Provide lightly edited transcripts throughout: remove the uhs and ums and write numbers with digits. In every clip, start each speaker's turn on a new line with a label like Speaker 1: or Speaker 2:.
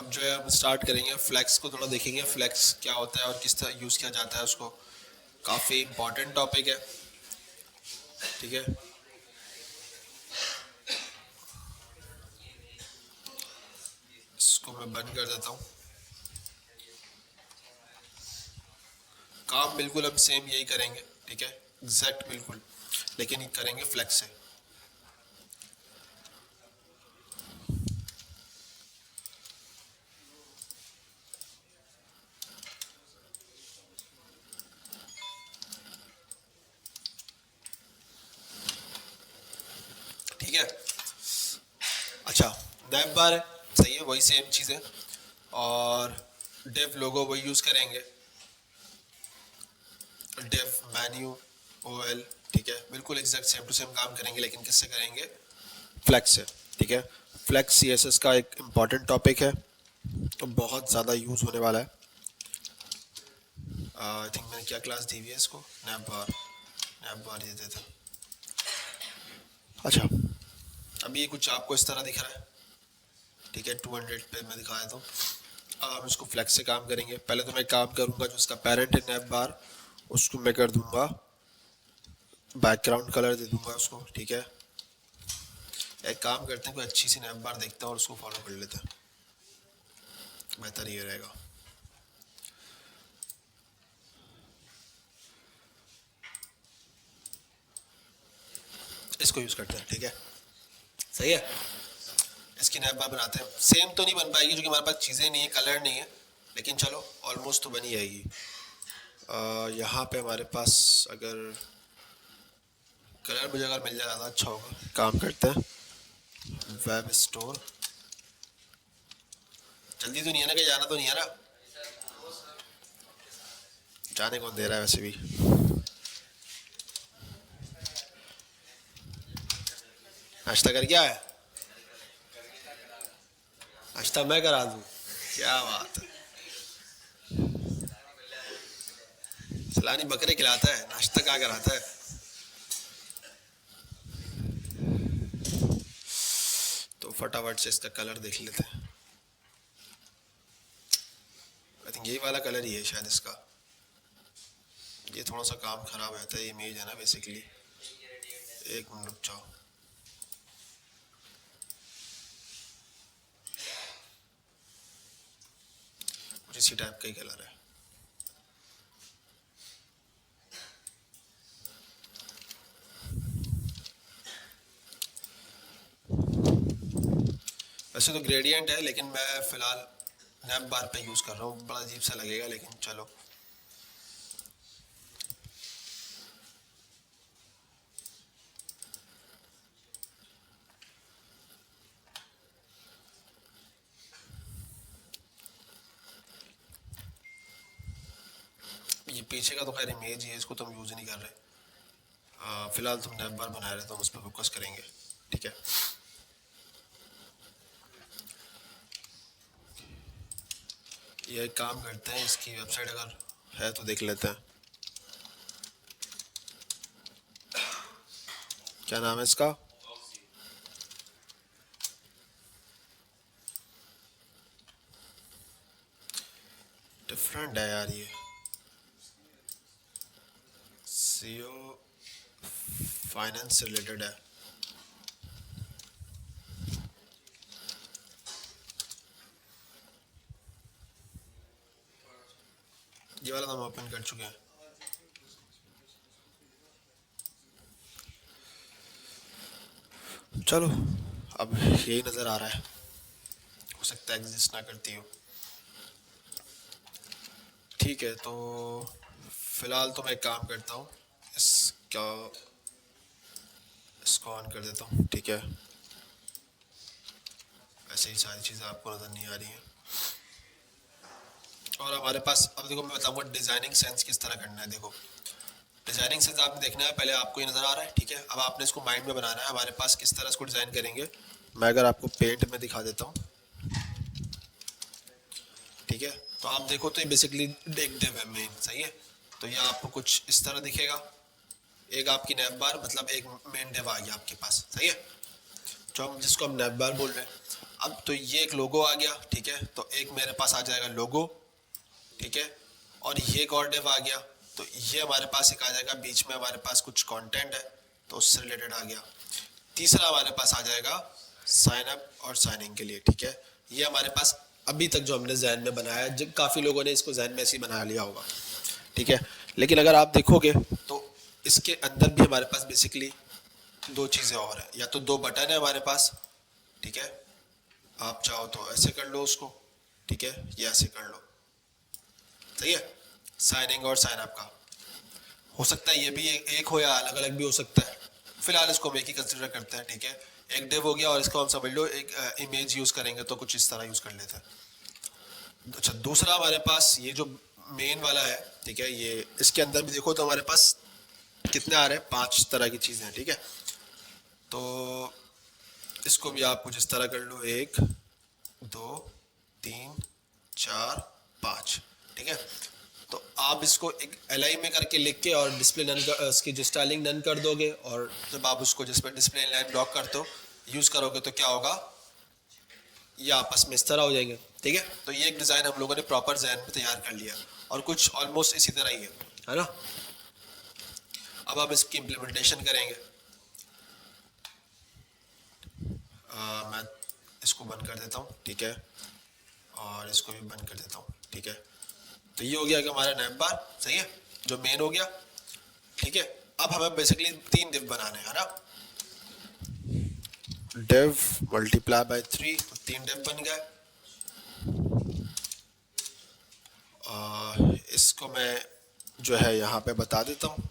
Speaker 1: अब जो है हम स्टार्ट करेंगे फ्लैक्स को, थोड़ा देखेंगे फ्लैक्स क्या होता है और किस तरह यूज़ किया जाता है उसको। काफ़ी इम्पोर्टेंट टॉपिक है, ठीक है। इसको मैं बंद कर देता हूँ। काम बिल्कुल हम सेम यही करेंगे, ठीक है, एग्जैक्ट बिल्कुल, लेकिन करेंगे फ्लैक्स से। ठीक है। अच्छा, नैप बार है, सही है, वही सेम चीज़ है। और डेव लोगो वही यूज़ करेंगे, डेव मेन्यू ओएल, ठीक है, बिल्कुल एग्जैक्ट सेम टू सेम काम करेंगे, लेकिन किससे करेंगे? फ्लैक्स से, ठीक है। फ्लैक्स सीएसएस का एक इम्पॉर्टेंट टॉपिक है, तो बहुत ज़्यादा यूज़ होने वाला है। आई थिंक मैंने क्या क्लास दी हुई है इसको, नैप बार ये देता। अच्छा, अभी ये कुछ आपको इस तरह दिख रहा है, ठीक है, 200 पे मैं दिखा देता हूँ। अब हम इसको फ्लैक्स से काम करेंगे। पहले तो मैं काम करूँगा जो उसका पेरेंट है नैप बार, उसको मैं कर दूंगा बैकग्राउंड कलर दे दूंगा उसको, ठीक है। एक काम करते हैं, कोई अच्छी सी नैप बार देखते हैं और उसको फॉलो कर लेते हैं, बेहतर ये रहेगा। इसको यूज़ करते हैं, ठीक है, सही है। इसकी नैप बार बनाते हैं। सेम तो नहीं बन पाएगी क्योंकि हमारे पास चीज़ें नहीं है, कलर नहीं है, लेकिन चलो ऑलमोस्ट तो बनी जाएगी। यहाँ पे हमारे पास अगर कलर मुझे अगर मिल जाए ज़्यादा अच्छा होगा। काम करते हैं वेब स्टोर, जल्दी तो नहीं है ना, कहीं जाना तो नहीं है ना? जाने कौन दे रहा है वैसे भी। नाश्ता कर क्या है? नाश्ता मैं करा दूँ? क्या बात है, सलानी बकरे खिलाता है, नाश्ता क्या कराता है। तो फटाफट से इसका कलर देख लेते हैं। आई थिंक यही वाला कलर ही है शायद इसका। ये थोड़ा सा काम खराब रहता है, ये इमेज है ना बेसिकली। एक मिनट रुक जाओ। कुछ इसी टाइप का ही कलर है। वैसे तो ग्रेडियंट है, लेकिन मैं फ़िलहाल नैप बार पे यूज़ कर रहा हूँ। बड़ा अजीब सा लगेगा, लेकिन चलो। ये पीछे का तो खैर इमेज ही है, इसको तो हम यूज़ नहीं कर रहे। फ़िलहाल तुम नैप बार बना रहे तो हम उस पर फोकस करेंगे, ठीक है। ये एक काम करते हैं, इसकी वेबसाइट अगर है तो देख लेते हैं। क्या नाम है इसका? डिफरेंट है यार, ये सीओ फाइनेंस से रिलेटेड है। ये वाला तो हम ओपन कर चुके हैं। चलो, अब यही नज़र आ रहा है, हो सकता है एग्जिस्ट ना करती हो। ठीक है, तो फ़िलहाल तो मैं एक काम करता हूँ, इसका इसको ऑन कर देता हूँ, ठीक है। ऐसे ही सारी चीज़ें आपको नज़र नहीं आ रही हैं। और हमारे पास अब देखो, मैं बताऊँगा डिज़ाइनिंग सेंस किस तरह करना है। देखो, डिज़ाइनिंग सेंस आपने देखना है, पहले आपको ये नज़र आ रहा है, ठीक है। अब आपने इसको माइंड में बनाना है हमारे पास किस तरह इसको डिज़ाइन करेंगे। मैं अगर आपको पेंट में दिखा देता हूँ, ठीक है, तो आप देखो तो ये बेसिकली एक डिव है मेन, सही है। तो ये आपको कुछ इस तरह दिखेगा, एक आपकी नैप बार, मतलब एक मेन डिव आ गया आपके पास, सही है, जो हम जिसको हम नैप बार बोल रहे हैं। अब तो ये एक लोगो आ गया, ठीक है, तो एक मेरे पास आ जाएगा लोगो, ठीक है, और ये एक और डिव आ गया, तो ये हमारे पास एक आ जाएगा, बीच में हमारे पास कुछ कंटेंट है तो उससे रिलेटेड आ गया। तीसरा हमारे पास आ जाएगा साइन अप और साइन इन के लिए, ठीक है। ये हमारे पास अभी तक जो हमने जहन में बनाया है, जब काफ़ी लोगों ने इसको जहन में ऐसे ही बना लिया होगा, ठीक है। लेकिन अगर आप देखोगे तो इसके अंदर भी हमारे पास बेसिकली दो चीज़ें और हैं, या तो दो बटन है हमारे पास, ठीक है, आप चाहो तो ऐसे कर लो उसको, ठीक है, या ऐसे कर लो, सही है। साइनिंग और साइन अप का हो सकता है ये भी एक हो या अलग अलग भी हो सकता है, फिलहाल इसको हम एक ही कंसिडर करते हैं, ठीक है। एक डिव हो गया और इसको हम समझ लो एक इमेज यूज करेंगे तो कुछ इस तरह यूज कर लेते हैं। अच्छा, दूसरा हमारे पास ये जो मेन वाला है, ठीक है, ये इसके अंदर भी देखो तो हमारे पास कितने आ रहे हैं, 5 तरह की चीजें हैं, ठीक है। तो इसको भी आप कुछ इस तरह कर लो, 1 2 3 4 5, ठीक है। तो आप इसको एक LI में करके लिख के और डिस्प्ले नन इसकी जो स्टाइलिंग नन कर दोगे, और जब आप उसको डिस्प्ले लाइन ब्लॉक करते हो यूज करोगे तो क्या होगा, ये आपस में इस तरह हो जाएंगे, ठीक है। तो ये एक डिजाइन हम लोगों ने प्रॉपर जहन में तैयार कर लिया, और कुछ ऑलमोस्ट इसी तरह ही है ना। अब हम इसकी इम्प्लीमेंटेशन करेंगे। मैं इसको बंद कर देता हूँ, ठीक है, और इसको भी बंद कर देता हूँ, ठीक है। तो ये हो गया कि हमारा नैप बार, सही है, जो मेन हो गया, ठीक है। अब हमें बेसिकली 3 डिव बनाने हैं ना, डिव मल्टीप्लाई बाय 3, तो 3 डिव बन गए। इसको मैं जो है यहाँ पे बता देता हूँ,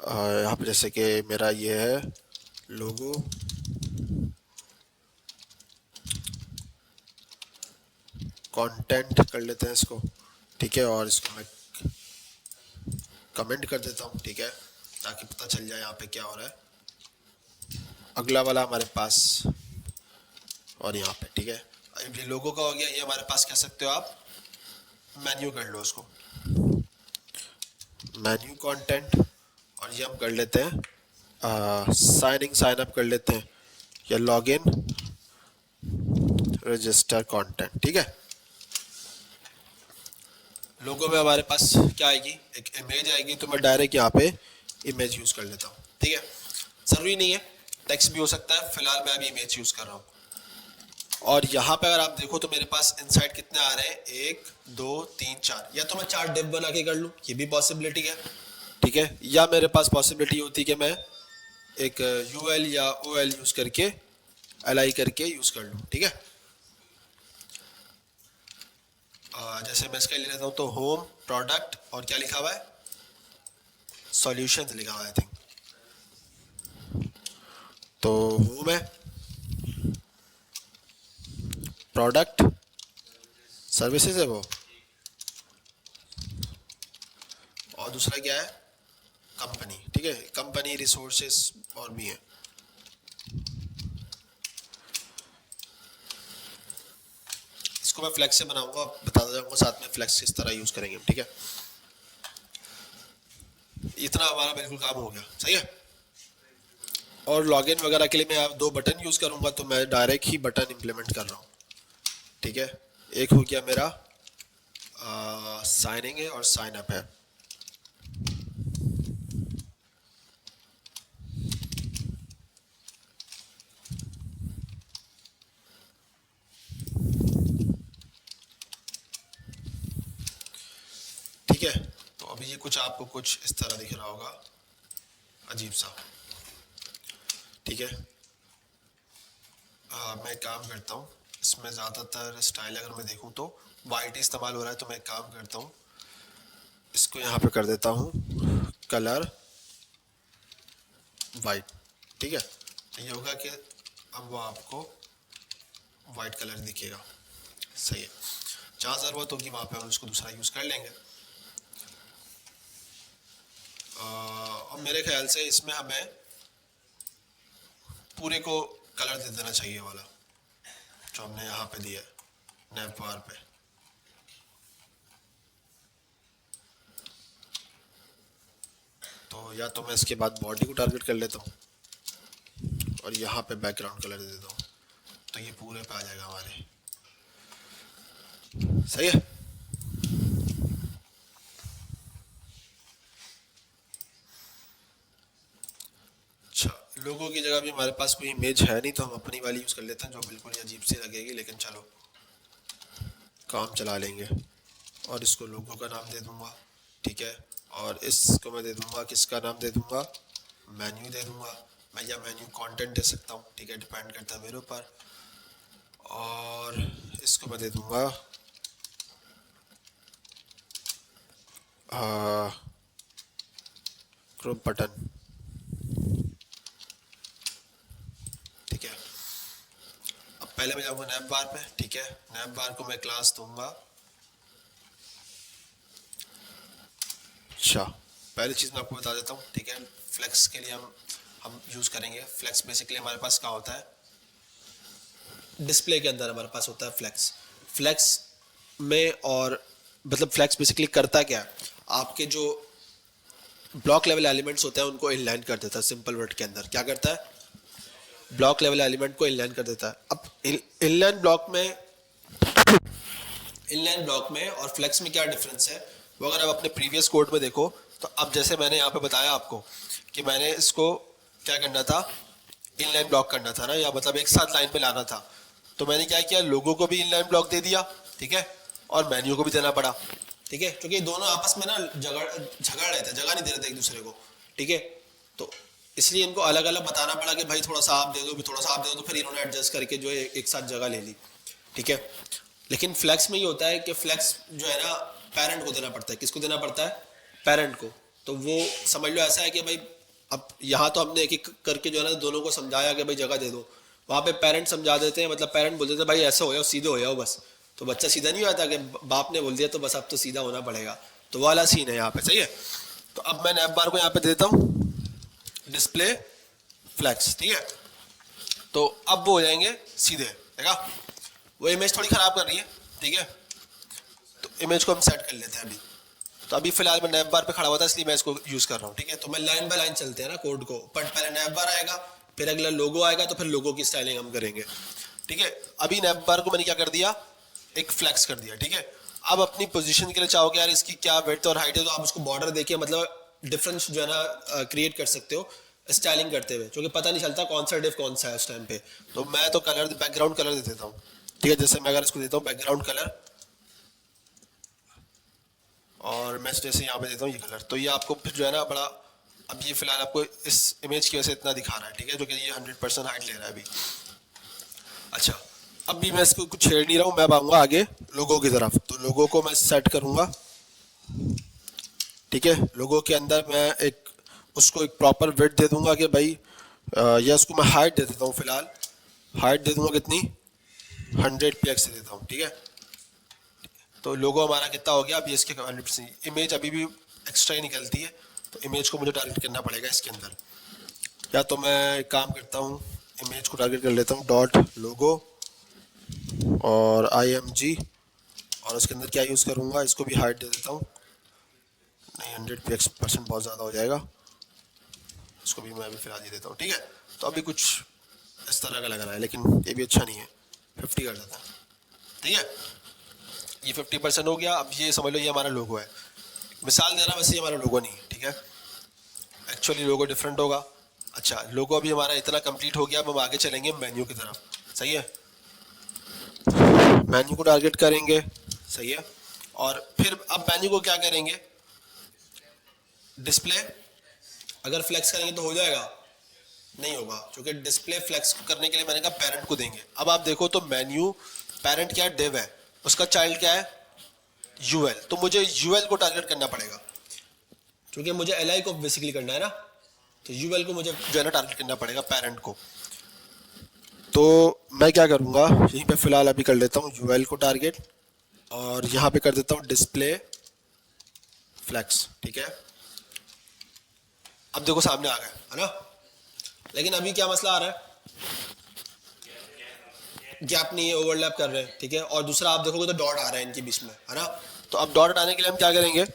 Speaker 1: यहाँ पे जैसे कि मेरा ये है लोगो, कंटेंट कर लेते हैं इसको, ठीक है, और इसको मैं कमेंट कर देता हूँ, ठीक है, ताकि पता चल जाए यहाँ पे क्या हो रहा है। अगला वाला हमारे पास और यहाँ पे, ठीक है, ये लोगो का हो गया, ये हमारे पास कह सकते हो आप मेन्यू कर लो उसको, मेन्यू कंटेंट, और ये हम कर लेते हैं साइन इन साइन अप कर लेते हैं, या लॉग इन रजिस्टर कंटेंट, ठीक है। लोगो में हमारे पास क्या आएगी, एक इमेज आएगी, तो मैं डायरेक्ट यहाँ पे इमेज यूज कर लेता हूँ, ठीक है। जरूरी नहीं है टेक्स्ट भी हो सकता है, फिलहाल मैं अभी इमेज यूज कर रहा हूँ। और यहाँ पे अगर आप देखो तो मेरे पास इनसाइड कितने आ रहे हैं, 1 2 3 4, या तो मैं 4 डिव बना के कर लूँ, ये भी पॉसिबिलिटी है, ठीक है, या मेरे पास पॉसिबिलिटी होती है कि मैं एक UL या OL यूज करके LI करके यूज कर लूँ, ठीक है। जैसे मैं इसका ले लेता हूँ तो होम प्रोडक्ट और क्या लिखा हुआ है, सॉल्यूशंस लिखा हुआ है, आई थिंक। तो होम है, प्रोडक्ट सर्विसेज है वो, और दूसरा क्या है, कंपनी, ठीक है, कंपनी रिसोर्सेस और भी है। इसको मैं फ्लेक्स से बनाऊंगा, बताता जाऊंगा साथ में फ्लेक्स किस तरह यूज करेंगे, ठीक है। इतना हमारा बिल्कुल काम हो गया, सही है। और लॉगिन वगैरह के लिए मैं 2 बटन यूज करूंगा, तो मैं डायरेक्ट ही बटन इंप्लीमेंट कर रहा हूँ, ठीक है। एक हो गया मेरा साइनिंग है और साइन अप है, ठीक है। तो अभी ये कुछ आपको कुछ इस तरह दिख रहा होगा, अजीब सा, ठीक है। मैं काम करता हूँ इसमें, ज़्यादातर स्टाइल अगर मैं देखूँ तो वाइट इस्तेमाल हो रहा है, तो मैं काम करता हूँ इसको यहाँ पे कर देता हूँ कलर वाइट, ठीक है। तो ये होगा कि अब वो आपको वाइट कलर दिखेगा, सही है। जहाँ ज़रूरत होगी वहाँ पे हम उसको दूसरा यूज़ कर लेंगे। और मेरे ख्याल से इसमें हमें पूरे को कलर दे देना चाहिए वाला जो हमने यहाँ पे दिया है नैप बार पे। तो या तो मैं इसके बाद बॉडी को टारगेट कर लेता हूँ और यहाँ पे बैकग्राउंड कलर दे देता हूँ, तो ये पूरे पे आ जाएगा हमारे, सही है। अच्छा, लोगों की जगह भी हमारे पास कोई इमेज है नहीं, तो हम अपनी वाली यूज़ कर लेते हैं जो बिल्कुल ही अजीब सी लगेगी, लेकिन चलो काम चला लेंगे। और इसको लोगों का नाम दे दूंगा, ठीक है। और इसको मैं दे दूंगा, किसका नाम दे दूंगा, मेन्यू दे दूंगा। मैं या मेन्यू कंटेंट दे सकता हूँ, ठीक है, डिपेंड करता है मेरे ऊपर। और इसको मैं दे दूंगा क्रोम बटन, ठीक है। अब पहले मैं जाऊंगा नैप बार पे, ठीक है। नैप बार को मैं क्लास दूंगा, अच्छा पहली चीज़ मैं आपको बता देता हूँ, ठीक है। फ्लेक्स के लिए हम यूज़ करेंगे फ्लेक्स। बेसिकली हमारे पास क्या होता है, डिस्प्ले के अंदर हमारे पास होता है फ्लेक्स। फ्लेक्स में और मतलब फ्लेक्स बेसिकली करता क्या है, आपके जो ब्लॉक लेवल एलिमेंट्स होते हैं उनको इनलाइन कर देता है। सिंपल वर्ड के अंदर क्या करता है, ब्लॉक लेवल एलिमेंट को इनलाइन कर देता है। अब इनलाइन ब्लॉक में और फ्लेक्स में क्या डिफरेंस है, वो अगर आप अपने प्रीवियस कोड में देखो तो अब जैसे मैंने यहाँ पे बताया आपको कि मैंने इसको क्या करना था, इनलाइन ब्लॉक करना था ना, या मतलब एक साथ लाइन पे लाना था। तो मैंने क्या किया, लोगों को भी इनलाइन ब्लॉक दे दिया, ठीक है, और मेन्यू को भी देना पड़ा, ठीक है, क्योंकि दोनों आपस में ना झगड़ रहे थे, जगह नहीं दे रहे थे एक दूसरे को, ठीक है। तो इसलिए इनको अलग अलग बताना पड़ा कि भाई थोड़ा सा आप दे दो, भी थोड़ा सा आप दे दो, तो फिर इन्होंने एडजस्ट करके जो है एक साथ जगह ले ली, ठीक है। लेकिन फ्लेक्स में ये होता है कि फ्लेक्स जो है ना पेरेंट को देना पड़ता है। किसको देना पड़ता है, पेरेंट को। तो वो समझ लो ऐसा है कि भाई अब यहाँ तो हमने एक एक करके जो है ना दोनों को समझाया कि भाई जगह दे दो, वहाँ पे पेरेंट समझा देते हैं, मतलब पेरेंट बोल देते हैं भाई ऐसा हो जाओ, सीधे हो जाओ बस। तो बच्चा सीधा नहीं होता कि बाप ने बोल दिया तो बस अब तो सीधा होना पड़ेगा। तो वाला सीन है यहाँ पे, सही है। तो अब मैं नैप बार को यहाँ पे देता हूँ डिस्प्ले फ्लेक्स, ठीक है। तो अब वो हो जाएंगे सीधे, देखा। वो इमेज थोड़ी खराब कर रही है, ठीक है, तो इमेज को हम सेट कर लेते हैं अभी। तो अभी फिलहाल मैं नैप बार पे खड़ा हुआ था इसलिए मैं इसको यूज कर रहा हूँ, ठीक है। तो मैं लाइन बाय लाइन चलते हैं ना कोड को, बट पहले नैप बार आएगा, फिर अगला लोगो आएगा, तो फिर लोगो की स्टाइलिंग हम करेंगे, ठीक है। अभी नैप बार को मैंने क्या कर दिया, एक फ्लेक्स कर दिया, ठीक है। अब अपनी पोजीशन के लिए चाहोगे यार इसकी क्या विड्थ और हाइट है, तो आप उसको बॉर्डर देखिए, मतलब डिफरेंस जो है ना क्रिएट कर सकते हो स्टाइलिंग करते हुए, क्योंकि पता नहीं चलता कौन सा डिफ कौन सा है उस टाइम पे। तो मैं तो कलर, बैकग्राउंड कलर दे देता हूँ, ठीक है। जैसे मैं अगर इसको देता हूँ बैकग्राउंड कलर, और मैं जैसे यहाँ पे देता हूँ ये कलर, तो ये आपको फिर जो है ना बड़ा, अब ये फिलहाल आपको इस इमेज की वजह से इतना दिखा रहा है, ठीक है, जो कि ये 100% हाइट ले रहा है अभी। अच्छा, अब भी मैं इसको कुछ छेड़ नहीं रहा हूँ, मैं आऊँगा आगे लोगों की तरफ। तो लोगों को मैं सेट करूँगा, ठीक है। लोगों के अंदर मैं एक उसको एक प्रॉपर विड्थ दे दूंगा कि भाई या उसको मैं हाइट दे देता हूँ फिलहाल। हाइट दे दूंगा कितनी, 100 px दे देता हूँ, ठीक है। तो लोगो हमारा कितना हो गया, अभी इसके 100%। इमेज अभी भी एक्स्ट्रा ही निकलती है, तो इमेज को मुझे टारगेट करना पड़ेगा इसके अंदर। या तो मैं एक काम करता हूँ, इमेज को टारगेट कर लेता हूँ डॉट लोगो और img, और उसके अंदर क्या यूज़ करूँगा, इसको भी हाइट दे देता हूँ। नहीं, 100 px% बहुत ज़्यादा हो जाएगा, इसको भी मैं अभी फिलहाल ही देता हूँ, ठीक है। तो अभी कुछ इस तरह का लग रहा है, लेकिन ये भी अच्छा नहीं है, 50 कर देता है, ठीक है। ये 50% हो गया। अब ये समझ लो ये हमारा लोगो है, मिसाल दे रहा, वैसे ये हमारा लोगो नहीं है, ठीक है। एक्चुअली लोगो डिफरेंट होगा। अच्छा, लोगो अभी हमारा इतना कंप्लीट हो गया, अब हम आगे चलेंगे मेन्यू की तरफ, सही है। मेन्यू को टारगेट करेंगे, सही है। और फिर अब मेन्यू को क्या करेंगे, डिस्प्ले। अगर फ्लेक्स करेंगे तो हो जाएगा, नहीं होगा, क्योंकि डिस्प्ले फ्लेक्स करने के लिए मैंने कहा पेरेंट को देंगे। अब आप देखो तो मेन्यू पेरेंट क्या है, डिव है, उसका चाइल्ड क्या है, यूएल। तो मुझे यूएल को टारगेट करना पड़ेगा, क्योंकि मुझे एलआई को बेसिकली करना है ना, तो यूएल को मुझे जो है ना टारगेट करना पड़ेगा, पेरेंट को। तो मैं क्या करूँगा, यहीं पे फिलहाल अभी कर लेता हूँ यूएल को टारगेट, और यहाँ पे कर देता हूँ डिस्प्ले फ्लेक्स, ठीक है। अब देखो सामने आ गया है ना, लेकिन अभी क्या मसला आ रहा है, गैप नहीं है, ओवरलैप कर रहे हैं, ठीक है। और दूसरा आप देखोगे तो डॉट आ रहा है इनके बीच में, है ना। तो अब डॉट हटाने के लिए हम क्या करेंगे,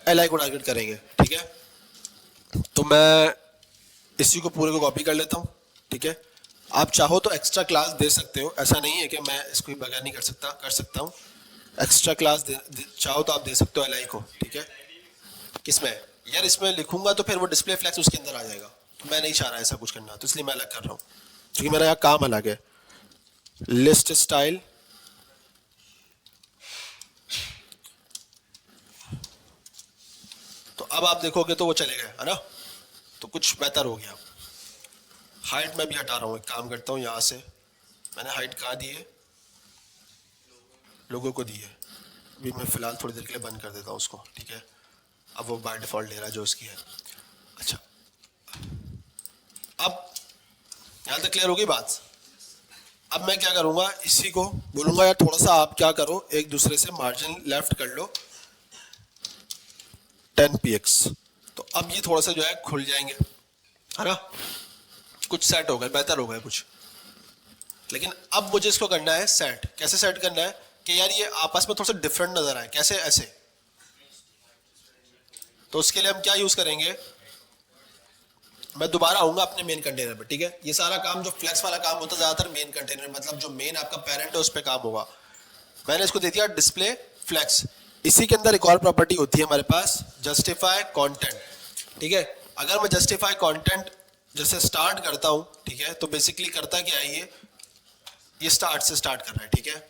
Speaker 1: एल को टारगेट करेंगे, ठीक है। तो मैं इसी को पूरे को कॉपी कर लेता हूँ, ठीक है। आप चाहो तो एक्स्ट्रा क्लास दे सकते हो, ऐसा नहीं है कि मैं इसको बगैर नहीं कर सकता हूँ। एक्स्ट्रा क्लास चाहो तो आप दे सकते हो एलआई को, ठीक है। किसमें यार, इसमें लिखूंगा तो फिर वो डिस्प्ले फ्लैक्स उसके अंदर आ जाएगा, तो मैं नहीं चाह रहा ऐसा कुछ करना, तो इसलिए मैं अलग कर रहा हूँ, क्योंकि मेरा यहाँ काम अलग है। लिस्ट स्टाइल, तो अब आप देखोगे तो वो चले गए, है ना, तो कुछ बेहतर हो गया। हाइट मैं भी हटा रहा हूँ, एक काम करता हूँ, यहाँ से मैंने हाइट कहाँ दी है, लोगों को दी है, अभी मैं फ़िलहाल थोड़ी देर के लिए बंद कर देता हूँ उसको, ठीक है। अब वो बाय डिफ़ॉल्ट ले रहा है जो उसकी है। अच्छा, अब यहाँ तक क्लियर होगी बात। अब मैं क्या करूँगा, इसी को बोलूँगा यार थोड़ा सा आप क्या करो, एक दूसरे से मार्जिन लेफ्ट कर लो 10px, तो अब ये थोड़ा सा जो है खुल जाएंगे, है ना, कुछ सेट हो गए, बेहतर हो गए कुछ। लेकिन अब मुझे इसको करना है सेट। कैसे सेट करना है कि यार ये आपस में थोड़ा सा डिफरेंट नजर आए, कैसे, ऐसे। तो उसके लिए हम क्या यूज करेंगे, मैं दोबारा आऊंगा अपने मेन कंटेनर पर, ठीक है। ये सारा काम जो फ्लेक्स वाला काम होता है ज्यादातर मेन कंटेनर, मतलब जो मेन आपका पेरेंट है उस पर काम होगा। मैंने इसको दे दिया डिस्प्ले फ्लेक्स। इसी के अंदर एक और प्रॉपर्टी होती है हमारे पास, जस्टिफाई कंटेंट, ठीक है। अगर मैं जस्टिफाई कंटेंट जैसे स्टार्ट करता हूं, ठीक है, तो बेसिकली करता क्या है, ये स्टार्ट से स्टार्ट कर रहा है, ठीक है।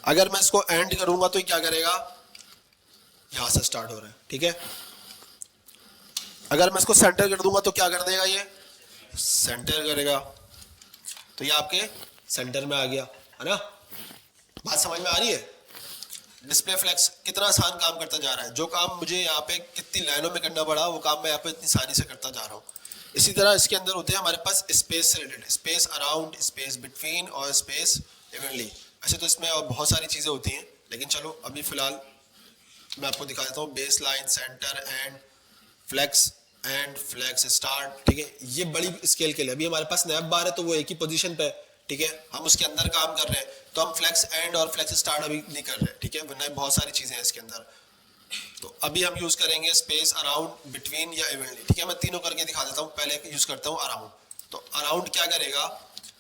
Speaker 1: अगर मैं इसको एंड करूंगा तो ये क्या करेगा, यहां से स्टार्ट हो रहा है, ठीक है। अगर मैं इसको सेंटर कर दूंगा तो क्या कर देगा, ये सेंटर करेगा, तो ये आपके सेंटर में आ गया, है ना। बात समझ में आ रही है। डिस्प्ले फ्लेक्स कितना आसान काम करता जा रहा है, जो काम मुझे यहाँ पे कितनी लाइनों में करना पड़ा वो काम मैं यहाँ पे इतनी आसानी से करता जा रहा हूँ। इसी तरह इसके अंदर होते हैं हमारे पास स्पेस से related, space around, space between और स्पेस इवनली। ऐसे तो इसमें और बहुत सारी चीज़ें होती हैं, लेकिन चलो अभी फिलहाल मैं आपको दिखा देता हूँ। Baseline, center and flex start, ठीक है। ये बड़ी स्केल के लिए, अभी हमारे पास नैप बार है तो वो एक ही पोजीशन पे है, ठीक है, हम उसके अंदर काम कर रहे हैं, तो हम फ्लेक्स एंड और फ्लेक्स स्टार्ट अभी नहीं कर रहे, ठीक है, वरना बहुत सारी चीजें हैं इसके अंदर। तो अभी हम यूज करेंगे स्पेस अराउंड, बिटवीन या इवनली, ठीक है। मैं तीनों करके दिखा देता हूँ, पहले यूज करता हूँ अराउंड। तो अराउंड क्या करेगा,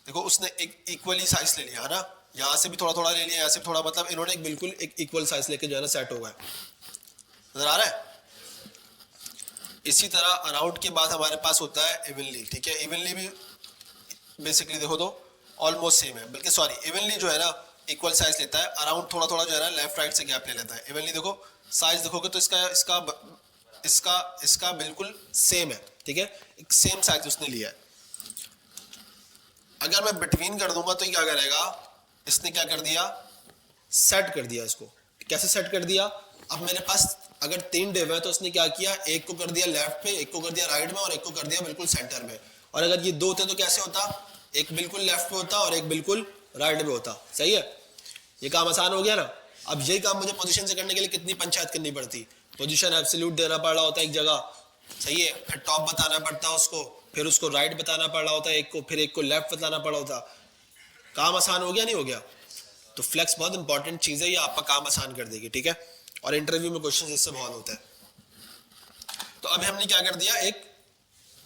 Speaker 1: देखो उसने एक इक्वली साइज ले लिया, है ना, यहाँ से भी थोड़ा थोड़ा ले लिया, यहाँ से थोड़ा, मतलब इन्होंने एक बिल्कुल एक इक्वल साइज लेके जो है ना सेट हो गया, नजर आ रहा है। इसी तरह अराउंड के बाद हमारे पास होता है इवनली, ठीक है। इवनली भी बेसिकली देखो तो ऑलमोस्ट सेम है, बल्कि सॉरी, इवनली जो है ना इक्वल साइज लेता है, अराउंड थोड़ा थोड़ा जो है ना लेफ्ट राइट से गैप ले लेता है। इवनली देखो साइज देखोगे तो इसका इसका इसका इसका बिल्कुल सेम है, ठीक है, एक सेम साइज उसने लिया है। अगर मैं बिटवीन कर दूंगा तो ये क्या करेगा, इसने क्या कर दिया, सेट कर दिया इसको। कैसे सेट कर दिया, अब मेरे पास अगर 3 डिव है तो उसने क्या किया, एक को कर दिया लेफ्ट पे, एक को कर दिया राइट में और एक को कर दिया बिल्कुल सेंटर में। और अगर ये 2 होते तो कैसे होता, एक बिल्कुल लेफ्ट पे होता और एक बिल्कुल राइट में होता, सही है। ये काम आसान हो गया ना। अब यही काम मुझे पोजीशन से करने के लिए कितनी पंचायत करनी पड़ती, पोजीशन एब्सोल्यूट देना पड़ रहा होता है एक जगह, सही है, फिर टॉप बताना पड़ता है उसको, फिर उसको राइट बताना पड़ रहा होता है एक को, फिर एक को लेफ्ट बताना पड़ा होता। काम आसान हो गया, नहीं हो गया। तो फ्लेक्स बहुत इंपॉर्टेंट चीज है, ये आपका काम आसान कर देगी, ठीक है। और इंटरव्यू में क्वेश्चन इससे बहुत होता है। तो अभी हमने क्या कर दिया, एक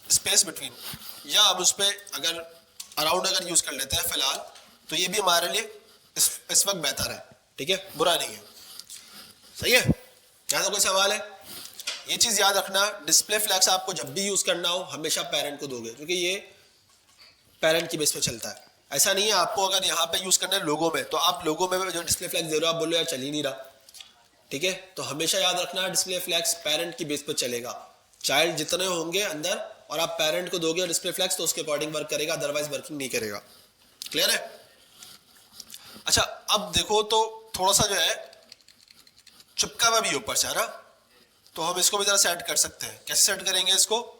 Speaker 1: स्पेस बिटवीन, या अब उस पर अगर अराउंड अगर यूज कर लेते हैं फिलहाल, तो ये भी हमारे लिए इस वक्त बेहतर है, ठीक है, बुरा नहीं है, सही है। क्या तो कोई सवाल है। ये चीज याद रखना, डिस्प्ले फ्लैक्स आपको जब भी यूज करना हो हमेशा पेरेंट को दोगे, क्योंकि ये पेरेंट की बेस पे चलता है। ऐसा नहीं है आपको अगर यहाँ पे यूज करना है लोगों में, तो आप लोगों में जो डिस्प्ले फ्लैक्स दे रहे हो आप बोलो यार चल ही नहीं रहा, ठीक है। तो हमेशा याद रखना डिस्प्ले फ्लैक्स पेरेंट की बेस पर चलेगा। चाइल्ड जितने होंगे अंदर और आप पेरेंट को दोगे डिस्प्ले फ्लैक्स तो उसके अकॉर्डिंग वर्क करेगा, अदरवाइज वर्किंग नहीं करेगा। क्लियर है। अच्छा अब देखो तो थोड़ा सा जो है चिपका हुआ भी ऊपर से, है ना, तो हम इसको भी जरा सेट कर सकते हैं। कैसे सेट करेंगे इसको,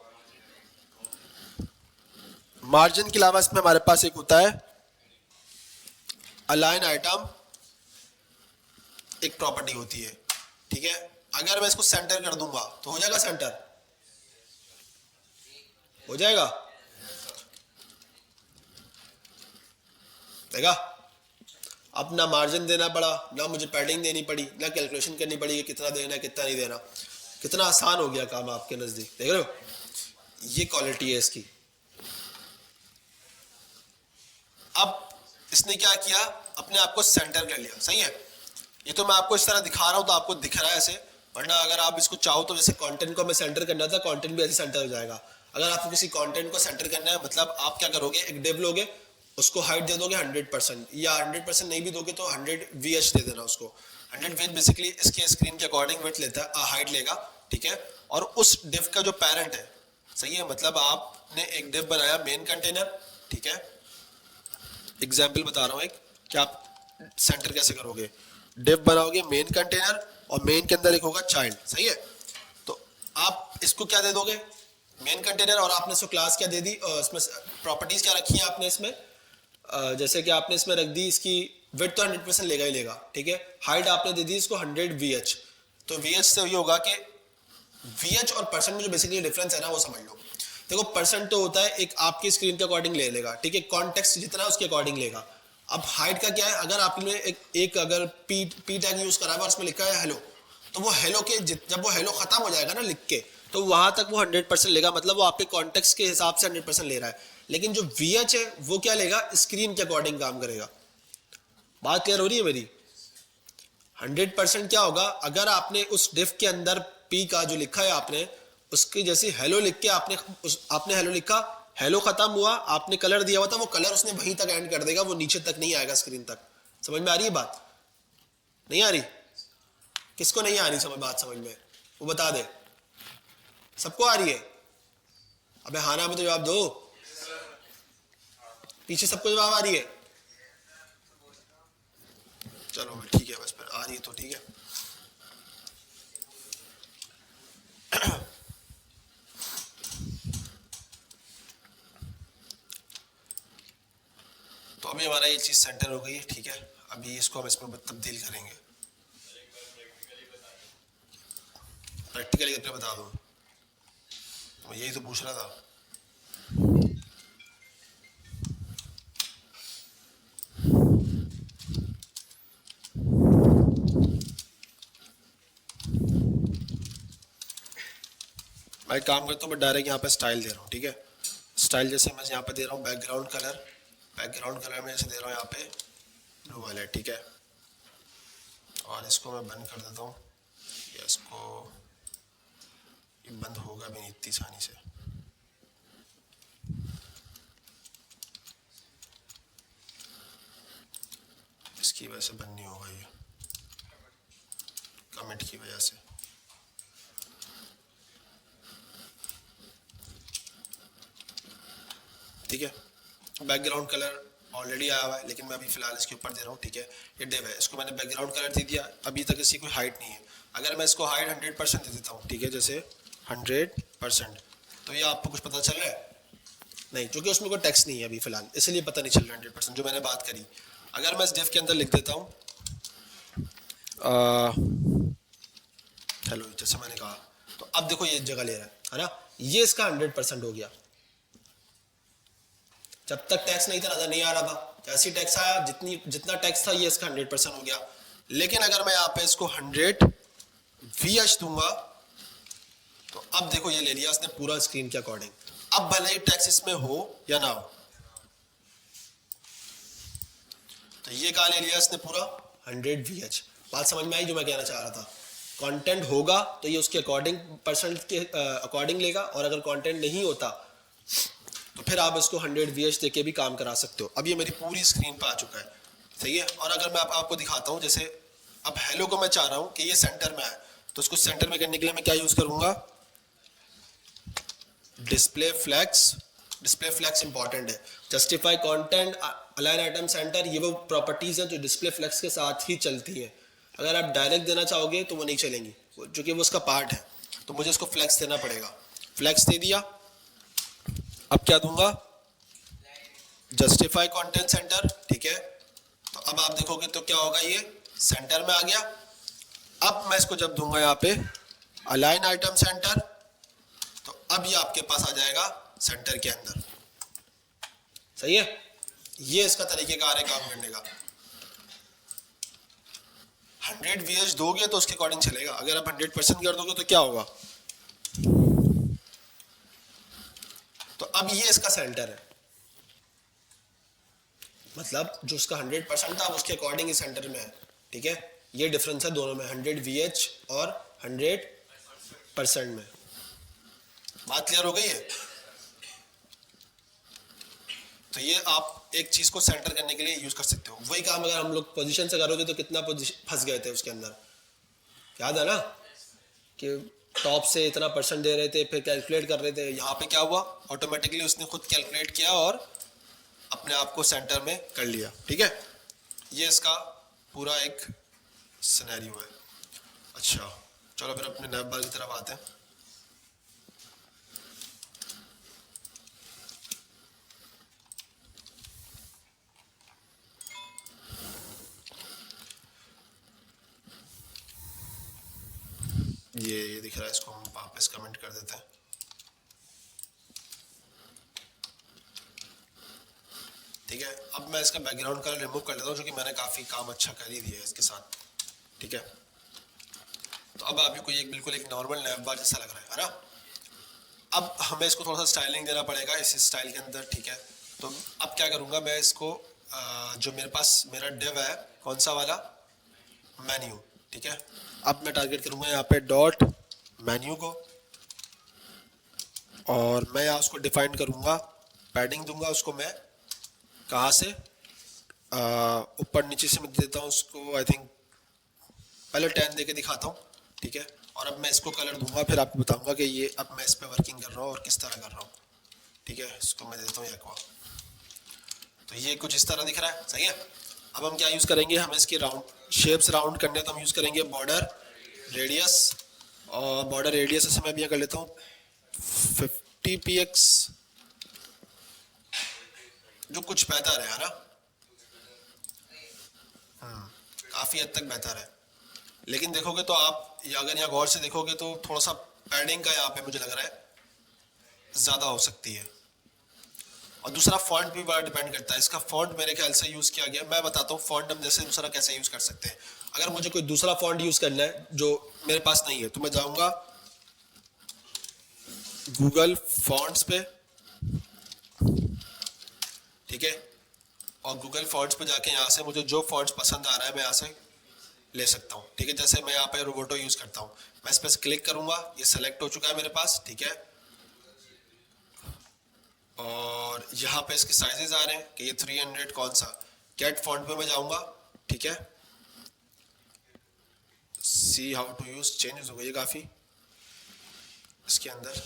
Speaker 1: मार्जिन के अलावा इसमें हमारे पास एक होता है अलाइन आइटम, एक प्रॉपर्टी होती है, ठीक है। अगर मैं इसको सेंटर कर दूंगा तो हो जाएगा, सेंटर हो जाएगा, देखा। अब ना मार्जिन देना पड़ा, ना मुझे पैडिंग देनी पड़ी, ना कैलकुलेशन करनी पड़ी कि कितना देना है कितना नहीं देना, कितना आसान हो गया काम आपके नजदीक, देख रहे हो। ये क्वालिटी है इसकी, अब इसने क्या किया, अपने आप को सेंटर कर लिया, सही है। ये तो मैं आपको इस तरह दिखा रहा हूँ तो आपको दिख रहा है ऐसे, वरना अगर आप इसको चाहो तो जैसे कंटेंट को हमें सेंटर करना था, कंटेंट भी ऐसे सेंटर हो जाएगा। अगर आपको किसी कंटेंट को सेंटर करना है मतलब आप क्या करोगे, एक डिव लोगे, उसको हाइट दे दोगे 100%, या 100% नहीं भी दोगे तो 100 VH दे देना उसको। 100 VH बेसिकली इसके स्क्रीन के अकॉर्डिंग विड्थ लेता है, हाइट लेगा, ठीक है। और उस डिव का जो पेरेंट है, सही है, मतलब आपने एक डिव बनाया मेन कंटेनर, ठीक है। एग्जाम्पल बता रहा हूँ एक, कि आप सेंटर कैसे करोगे। डिव बनाओगे मेन कंटेनर और मेन के अंदर एक होगा चाइल्ड, सही है। तो आप इसको क्या दे दोगे, मेन कंटेनर, और आपने इसको क्लास क्या दे दी, इसमें प्रॉपर्टीज क्या रखी है आपने इसमें, जैसे कि आपने इसमें रख दी इसकी विड्थ तो 100% लेगा ही लेगा, ठीक है। हाइट आपने दे दी इसको 100 VH। तो VH से ये होगा कि VH और परसेंट में जो बेसिकली डिफरेंस है ना वो समझ लो। देखो परसेंट तो होता है एक आपकी स्क्रीन के अकॉर्डिंग ले लेगा, ठीक है, कॉन्टेक्स्ट जितना है उसके अकॉर्डिंग लेगा। अब हाइट का क्या है, अगर आपने एक अगर पी टैग यूज करा है और उसमें लिखा है हेलो, तो वो हेलो के जब वो हेलो खत्म हो जाएगा ना लिख के, तो वहां तक वो 100% लेगा, मतलब वो आपके कॉन्टेक्स्ट के हिसाब से 100% ले रहा है। लेकिन जो VH है वो क्या लेगा, स्क्रीन के अकॉर्डिंग काम करेगा। बात क्लियर हो रही है मेरी। 100% क्या होगा, अगर आपने उस डिफ के अंदर पी का जो लिखा है आपने, उसकी जैसी हेलो लिख के आपने हेलो लिखा, हेलो खत्म हुआ, आपने कलर दिया हुआ था, वो कलर उसने वहीं तक एंड कर देगा, वो नीचे तक नहीं आएगा स्क्रीन तक। समझ में आ रही है बात, नहीं आ रही? किसको नहीं आ रही बात समझ में, वो बता दे। सबको आ रही है? अबे हाँ ना में तो जवाब दो, पीछे सबको जवाब आ रही है? चलो ठीक है, बस फिर आ रही है तो ठीक है। तो अभी हमारा ये चीज सेंटर हो गई है, ठीक है। अभी इसको हम इसमें तब्दील करेंगे। प्रैक्टिकली करके बता दूं, तो यही तो पूछ रहा था। मैं काम करता हूँ, मैं डायरेक्ट यहाँ पे स्टाइल दे रहा हूँ, ठीक है। स्टाइल जैसे मैं यहाँ पे दे रहा हूँ बैकग्राउंड कलर में जैसे दे रहा हूँ यहाँ पे ब्लू वाला, ठीक है। और इसको मैं बंद कर देता हूँ, या इसको, ये बंद होगा भी नहीं इतनी आसानी से। इसकी वजह से बंद नहीं होगा, ये कमेंट की वजह से। ठीक है, बैकग्राउंड कलर ऑलरेडी आया हुआ है, लेकिन मैं अभी फिलहाल इसके ऊपर दे रहा हूँ, ठीक है। ये डिव है, इसको मैंने बैकग्राउंड कलर दे दिया, अभी तक इसकी कोई हाइट नहीं है। अगर मैं इसको हाइट 100% दे देता हूँ, ठीक है, जैसे 100%, तो ये आपको कुछ पता चल रहा है? नहीं, क्योंकि उसमें कोई टेक्स्ट नहीं है अभी फिलहाल, इसलिए पता नहीं चल रहा 100% जो मैंने बात करी। अगर मैं इस डिव के अंदर लिख देता हूँ हेलो, जैसे मैंने कहा, तो अब देखो ये जगह ले रहा है ना, ये इसका 100% हो गया। जब तक टैक्स नहीं था नजर नहीं आ रहा था, जैसे टैक्स आया जितना टैक्स था ये इसका 100% हो गया। लेकिन अगर मैं यहाँ पे इसको 100 VH दूंगा, तो अब देखो ये ले लिया उसने पूरा स्क्रीन के अकॉर्डिंग। अब भले ही टैक्स इसमें हो या ना हो, तो ये कहा ले लिया इसने पूरा 100 VH। बात समझ में आई जो मैं कहना चाह रहा था? कंटेंट होगा तो ये उसके अकॉर्डिंग परसेंट के अकॉर्डिंग लेगा, और अगर कंटेंट नहीं होता तो फिर आप इसको 100 VH देके भी काम करा सकते हो। अब ये मेरी पूरी स्क्रीन पे आ चुका है, सही है। और अगर मैं आपको दिखाता हूँ, जैसे अब हेलो को मैं चाह रहा हूँ कि ये सेंटर में आए, तो इसको सेंटर में करने के लिए मैं क्या यूज करूंगा, डिस्प्ले फ्लेक्स इंपॉर्टेंट है। Justify content, align item centre, ये वो प्रॉपर्टीज हैं जो डिस्प्ले फ्लेक्स के साथ ही चलती है। अगर आप डायरेक्ट देना चाहोगे तो वो नहीं चलेंगी, क्योंकि वो उसका पार्ट है, तो मुझे इसको फ्लेक्स देना पड़ेगा। फ्लेक्स दे दिया, अब क्या दूंगा, जस्टिफाई कंटेंट सेंटर, ठीक है। तो अब आप देखोगे तो क्या होगा, ये सेंटर में आ गया। अब मैं इसको जब दूंगा यहाँ पे अलाइन आइटम सेंटर, तो अब ये आपके पास आ जाएगा सेंटर के अंदर, सही है। ये इसका तरीकेकार है काम करने का। 100 VH दोगे तो उसके अकॉर्डिंग चलेगा, अगर आप 100% कर दोगे तो क्या होगा। तो अब ये इसका सेंटर है, मतलब जो उसका 100% था उसके अकॉर्डिंग ही सेंटर में है, ठीक है। ये डिफरेंस है दोनों में, 100 VH और 100% में। बात क्लियर हो गई है? तो ये आप एक चीज को सेंटर करने के लिए यूज कर सकते हो। वही काम अगर हम लोग पोजीशन से करोगे तो कितना पोजीशन फंस गए थे उसके अंदर, याद है ना, कि टॉप से इतना परसेंट दे रहे थे, फिर कैलकुलेट कर रहे थे। यहाँ पे क्या हुआ, ऑटोमेटिकली उसने खुद कैलकुलेट किया और अपने आप को सेंटर में कर लिया, ठीक है। ये इसका पूरा एक सिनेरियो है। अच्छा चलो फिर अपने नैप बार की तरफ आते हैं। ये दिख रहा है, इसको हम वापस कमेंट कर देते हैं। ठीक है, अब मैं इसका बैकग्राउंड कलर रिमूव कर लेता हूँ, जो कि मैंने काफ़ी काम अच्छा कर ही दिया है इसके साथ, ठीक है। तो अब आपको ये बिल्कुल एक नॉर्मल नैप बार जैसा लग रहा है ना। अब हमें इसको थोड़ा सा स्टाइलिंग देना पड़ेगा इस स्टाइल के अंदर, ठीक है। तो अब क्या करूँगा मैं इसको, जो मेरे पास मेरा डिव है कौन सा वाला, मेन्यू, ठीक है। अब मैं टारगेट करूँगा यहाँ पे डॉट मेन्यू को, और मैं यहाँ उसको डिफाइन करूँगा, पैडिंग दूंगा उसको मैं कहाँ से, ऊपर नीचे से मैं देता हूँ उसको, आई थिंक पहले 10 दे के दिखाता हूँ, ठीक है। और अब मैं इसको कलर दूंगा, फिर आपको बताऊंगा कि ये अब मैं इस पर वर्किंग कर रहा हूँ और किस तरह कर रहा हूँ, ठीक है। इसको मैं देता हूँ एक्वा, तो ये कुछ इस तरह दिख रहा है, सही है। अब हम क्या यूज़ करेंगे, हमें इसकी राउंड शेप्स राउंड करने, तो हम यूज़ करेंगे बॉर्डर रेडियस, और बॉर्डर रेडियस से मैं भी यहाँ कर लेता हूँ 50 px, जो कुछ बेहतर है ना, काफ़ी हद तक बेहतर है। लेकिन देखोगे तो आप अगर यहाँ गौर से देखोगे तो थोड़ा सा पैडिंग का यहाँ पे मुझे लग रहा है ज़्यादा हो सकती है। और दूसरा फॉन्ट भी बड़ा डिपेंड करता है, इसका फॉन्ट मेरे ख्याल से यूज़ किया गया, मैं बताता हूँ फॉन्ट हम जैसे दूसरा कैसे यूज़ कर सकते हैं। अगर मुझे कोई दूसरा फॉन्ट यूज़ करना है जो मेरे पास नहीं है, तो मैं जाऊँगा गूगल फॉन्ट्स पे, ठीक है। और गूगल फॉन्ट्स पे जाके यहाँ से मुझे जो फॉन्ट्स पसंद आ रहा है मैं यहाँ से ले सकता हूँ, ठीक है। जैसे मैं यहाँ पे रोबोटो यूज़ करता हूँ, मैं इस पर क्लिक करूँगा, ये सेलेक्ट हो चुका है मेरे पास, ठीक है। और यहाँ पे इसके साइजेस आ रहे हैं कि ये 300 कौन सा, गेट फॉन्ट पे मैं जाऊँगा, ठीक है। See how to use changes हो गई है काफ़ी इसके अंदर।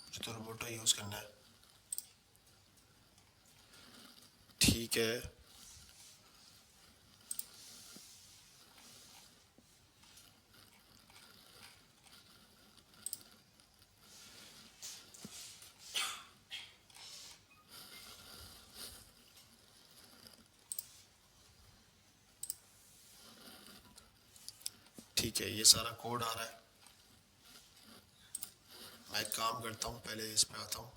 Speaker 1: मुझे तो रोबोटो यूज़ करना है, ठीक है। ठीक है, ये सारा कोड आ रहा है। मैं एक काम करता हूँ, पहले इस पे आता हूँ।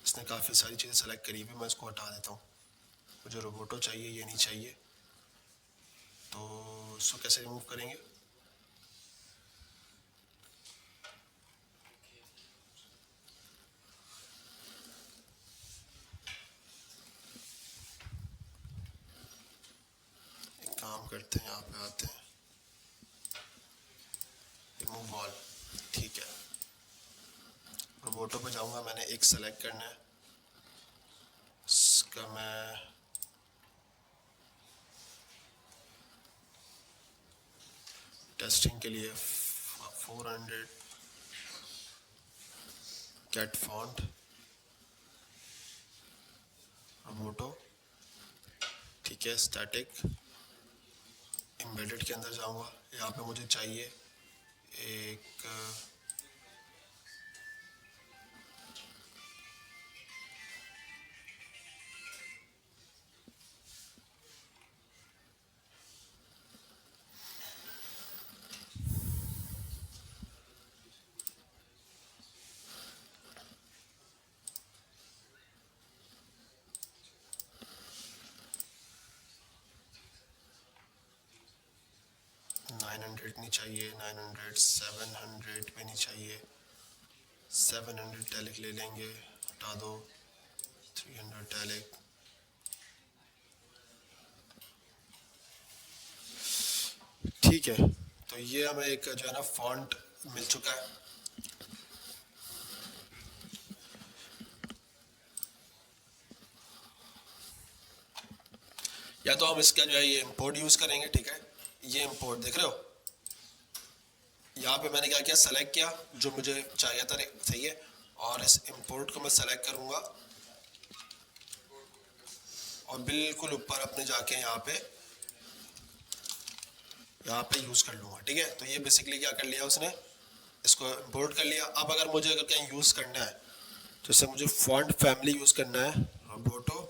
Speaker 1: इसने काफ़ी सारी चीज़ें सेलेक्ट करी हुई, मैं इसको हटा देता हूँ। मुझे रोबोटो चाहिए, ये नहीं चाहिए, तो इसको कैसे रिमूव करेंगे। एक काम करते हैं, यहाँ पे आते हैं, रिमूव ऑल, ठीक है। रोबोटो पे जाऊँगा, मैंने एक सेलेक्ट करना है, इसका मैं टेस्टिंग के लिए 400 गेट फॉन्ट रोबोटो, ठीक है। स्टैटिक एम्बेडेड के अंदर जाऊँगा, यहाँ पे मुझे चाहिए एक 900 नहीं चाहिए, 900, 700 भी नहीं चाहिए, 700 टैलिक ले लेंगे, हटा दो, 300 टैलिक। ठीक है, तो ये हमें एक जो है ना फॉन्ट मिल चुका है। या तो हम इसका जो है ये इंपोर्ट यूज करेंगे, ठीक है, ये इंपोर्ट देख रहे हो, यहाँ पे मैंने क्या किया, सेलेक्ट किया जो मुझे चाहिए था, सही है, और इस इंपोर्ट को मैं सेलेक्ट करूंगा और बिल्कुल ऊपर अपने जाके यहाँ पे यूज कर लूंगा, ठीक है। तो ये बेसिकली क्या कर लिया उसने, इसको इंपोर्ट कर लिया। अब अगर मुझे अगर कहीं यूज करना है, जैसे मुझे फॉन्ट फैमिली यूज करना है, रोबोटो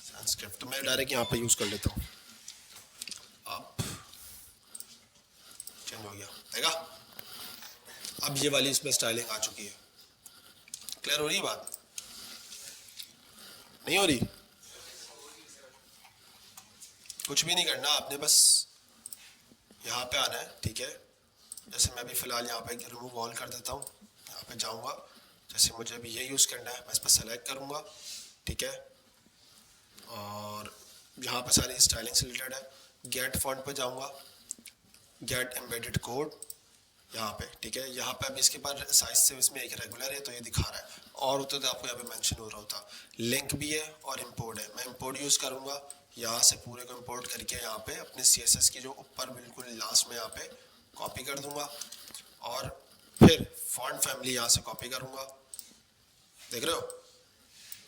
Speaker 1: सैंस्क्रिप्ट, तो मैं डायरेक्ट यहाँ पे यूज कर लेता हूँ। अब चेंज हो गया, देखा, अब ये वाली इसमें स्टाइलिंग आ चुकी है। क्लियर हो रही है बात, नहीं हो रही? कुछ भी नहीं करना आपने, बस यहाँ पे आना है, ठीक है। जैसे मैं अभी फ़िलहाल यहाँ पे रिमूव ऑल कर देता हूँ, यहाँ पे जाऊँगा, जैसे मुझे अभी ये यूज़ करना है मैं इस पर सेलेक्ट करूँगा, ठीक है, और यहाँ पे सारी स्टाइलिंग से रिलेटेड है। गेट फॉन्ट पे जाऊँगा, गेट एम्बेडेड कोड यहाँ पे, ठीक है। यहाँ पे अभी इसके बाद साइज से इसमें एक रेगुलर है तो ये दिखा रहा है, और होता तो आपको यहाँ पे मेंशन हो रहा होता। लिंक भी है और इंपोर्ट है, मैं इंपोर्ट यूज़ करूँगा, यहाँ से पूरे को इंपोर्ट करके यहाँ पे अपने CSS की जो ऊपर बिल्कुल लास्ट में यहाँ पे कॉपी कर दूंगा, और फिर फॉन्ट फैमिली यहाँ से कॉपी करूँगा, देख रहे हो,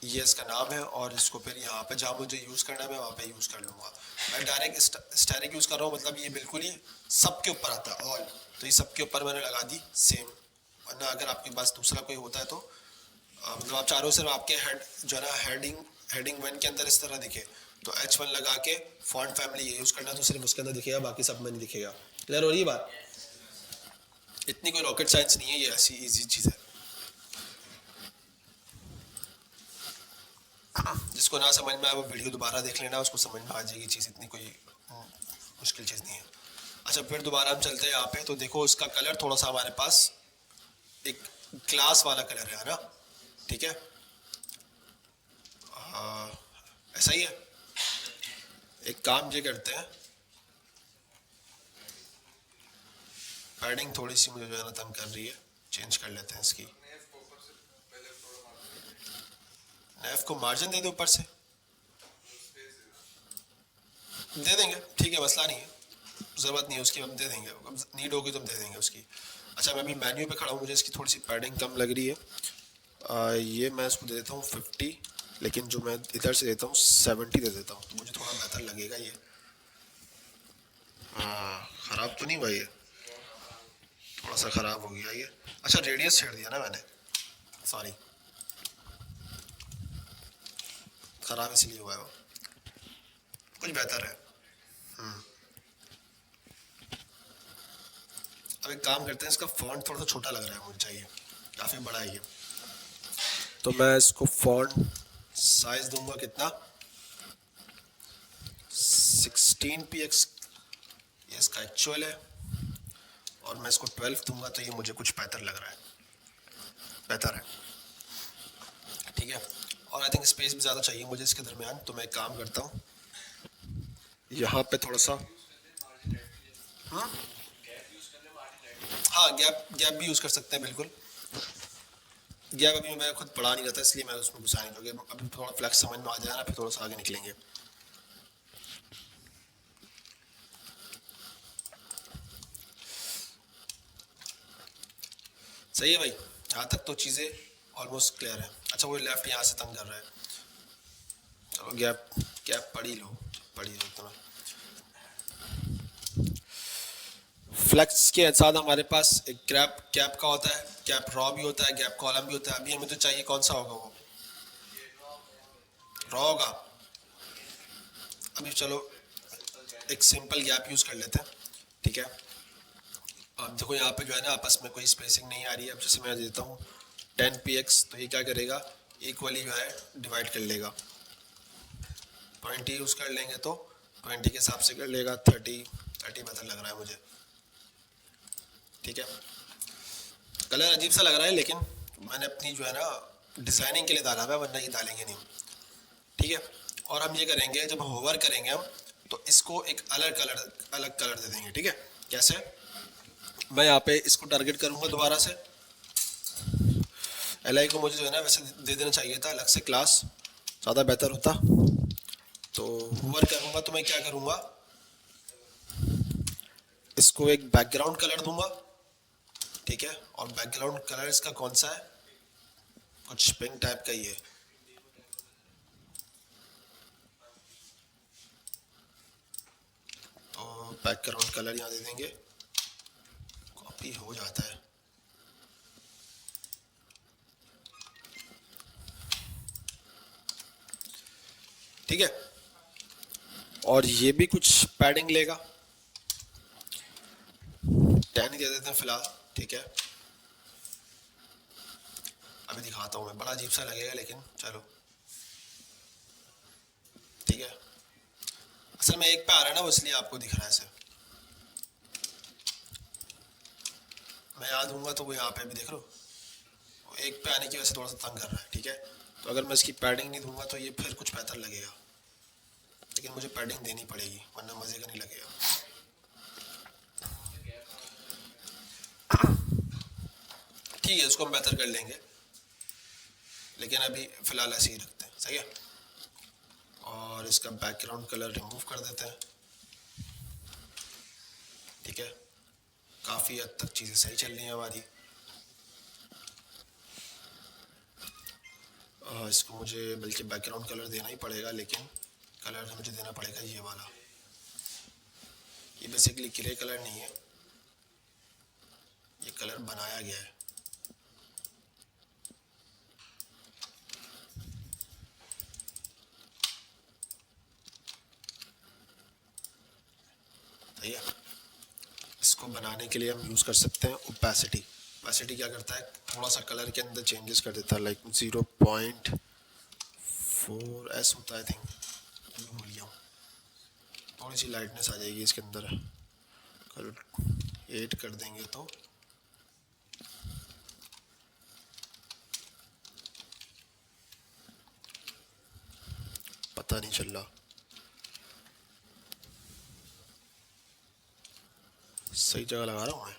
Speaker 1: ये इसका नाम है, और इसको फिर यहाँ पे जहाँ मुझे यूज़ करना है मैं वहाँ पे यूज़ कर लूँगा। मैं डायरेक्ट स्टैटिक यूज़ कर रहा हूँ, मतलब ये बिल्कुल ही सबके ऊपर आता है ऑल, तो ये सबके ऊपर मैंने लगा दी सेम। वरना अगर आपके पास दूसरा कोई होता है तो मतलब आप चारों सिर्फ आपके हेड जो है ना हेडिंग 1 के अंदर इस तरह दिखे, तो H1 लगा के फॉन्ट फैमिली ये यूज़ करना, तो सिर्फ उसके अंदर दिखेगा, बाकी सब में नहीं दिखेगा। क्लियर हो रही है बात? इतनी कोई रॉकेट साइंस नहीं है, ये ऐसी इजी चीज़ है। जिसको ना समझ में आए वो वीडियो दोबारा देख लेना, उसको समझ में आ जाएगी चीज़, इतनी कोई मुश्किल चीज़ नहीं है। अच्छा, फिर दोबारा हम चलते हैं यहाँ पे, तो देखो इसका कलर थोड़ा सा हमारे पास एक ग्लास वाला कलर है ना, ठीक है, ऐसा ही है। एक काम ये करते हैं, पैडिंग थोड़ी सी मुझे जो है ना तंग कर रही है, चेंज कर लेते हैं इसकी। नेफ को मार्जिन दे दो ऊपर से, दे देंगे, ठीक है, मसला नहीं है, ज़रूरत नहीं है उसकी, हम दे देंगे, नीड होगी तो हम दे देंगे उसकी। अच्छा, मैं अभी मेन्यू पे खड़ा हूँ, मुझे इसकी थोड़ी सी पैडिंग कम लग रही है, ये मैं इसको दे देता हूँ 50, लेकिन जो मैं इधर से देता हूँ 70 दे देता हूँ, तो मुझे थोड़ा बेहतर लगेगा ये। हाँ, ख़राब तो नहीं हुआ ये, थोड़ा सा ख़राब हो गया ये। अच्छा, रेडियस छेड़ दिया ना मैंने, सॉरी, ख़राब इसलिए हुआ है वो, कुछ बेहतर है। अब एक काम करते हैं, इसका फॉन्ट थोड़ा सा छोटा लग रहा है, मुझे चाहिए काफ़ी बड़ा है ये, तो मैं इसको फॉन्ट साइज दूंगा कितना, 16px, ये इसका एक्चुअल है, और मैं इसको 12 दूंगा, तो ये मुझे कुछ बेहतर लग रहा है, बेहतर है, ठीक है। और आई थिंक स्पेस भी ज़्यादा चाहिए मुझे इसके दरमियान, तो मैं एक काम करता हूँ, यहाँ पे थोड़ा सा, हाँ, गैप भी यूज़ कर सकते हैं, बिल्कुल। गैप अभी मैं खुद पढ़ा नहीं रहता, इसलिए मैं उसमें घुसा नहीं, क्योंकि अभी थोड़ा फ्लैक्स समझ में आ जाए ना, फिर थोड़ा सा आगे निकलेंगे। सही है भाई, यहाँ तक तो चीज़ें ऑलमोस्ट क्लियर है। अच्छा, वो लेफ्ट यहाँ से तंग कर रहा है, चलो गैप पढ़ ही लो तुम्हें। फ्लेक्स के साथ हमारे पास एक कैप का होता है, कैप रॉ भी होता है, गैप कॉलम भी होता है। अभी हमें तो चाहिए कौन सा होगा, वो रॉ होगा। अभी चलो एक सिंपल गैप यूज़ कर लेते हैं, ठीक है। अब देखो यहाँ पे जो है ना आपस में कोई स्पेसिंग नहीं आ रही है। अब जैसे मैं देता हूँ 10px, तो ये क्या करेगा, इक्वली जो है डिवाइड कर लेगा। 20 यूज़ कर लेंगे तो 20 के हिसाब से कर लेगा, 30 फैटी बेहतर लग रहा है मुझे, ठीक है। कलर अजीब सा लग रहा है लेकिन मैंने अपनी जो है ना डिज़ाइनिंग के लिए डाला हुआ है, वरना ये डालेंगे नहीं, ठीक है। और हम ये करेंगे, जब होवर करेंगे हम तो इसको एक अलग कलर दे देंगे, ठीक है। कैसे? मैं यहाँ पे इसको टारगेट करूँगा दोबारा से, एल को मुझे जो है ना वैसे दे देना चाहिए था अलग से क्लास, ज़्यादा बेहतर होता। तो होवर करूँगा तो मैं क्या करूँगा, इसको एक बैकग्राउंड कलर दूंगा, ठीक है। और बैकग्राउंड कलर इसका कौन सा है, कुछ पिंक टाइप का ही है, तो बैकग्राउंड कलर यहाँ दे देंगे, कॉपी हो जाता है, ठीक है। और ये भी कुछ पैडिंग लेगा, 10 ही दे देते हैं फिलहाल, ठीक है। अभी दिखाता हूँ मैं, बड़ा अजीब सा लगेगा लेकिन चलो, ठीक है। असल में एक पे आ रहा है ना, वो इसलिए आपको दिख रहा है ऐसे, मैं यहाँ दूंगा तो वो यहाँ पे भी देख लो, वो एक पे आने की वजह से थोड़ा सा तंग कर रहा है, ठीक है। तो अगर मैं इसकी पैडिंग नहीं दूंगा तो ये फिर कुछ बेहतर लगेगा, लेकिन मुझे पैडिंग देनी पड़ेगी वरना मज़े का नहीं लगेगा। ठीक है, उसको हम बेहतर कर लेंगे, लेकिन अभी फ़िलहाल ऐसे ही रखते हैं, सही है। और इसका बैकग्राउंड कलर रिमूव कर देते हैं, ठीक है। काफ़ी हद तक चीज़ें सही चल रही हैं हमारी। इसको मुझे बल्कि बैकग्राउंड कलर देना ही पड़ेगा, लेकिन कलर मुझे देना पड़ेगा ये वाला, ये बेसिकली ग्रे कलर नहीं है, ये कलर बनाया गया है, सही है। इसको बनाने के लिए हम यूज़ कर सकते हैं ओपेसिटी। ओपेसिटी क्या करता है, थोड़ा सा कलर के अंदर चेंजेस कर देता है, लाइक 0.4S होता है, आई थिंक, भूल गया हूँ। थोड़ी सी लाइटनेस आ जाएगी इसके अंदर, कलर 8 कर देंगे तो पता नहीं चल रहा, सही जगह लगा रहा हूँ मैं,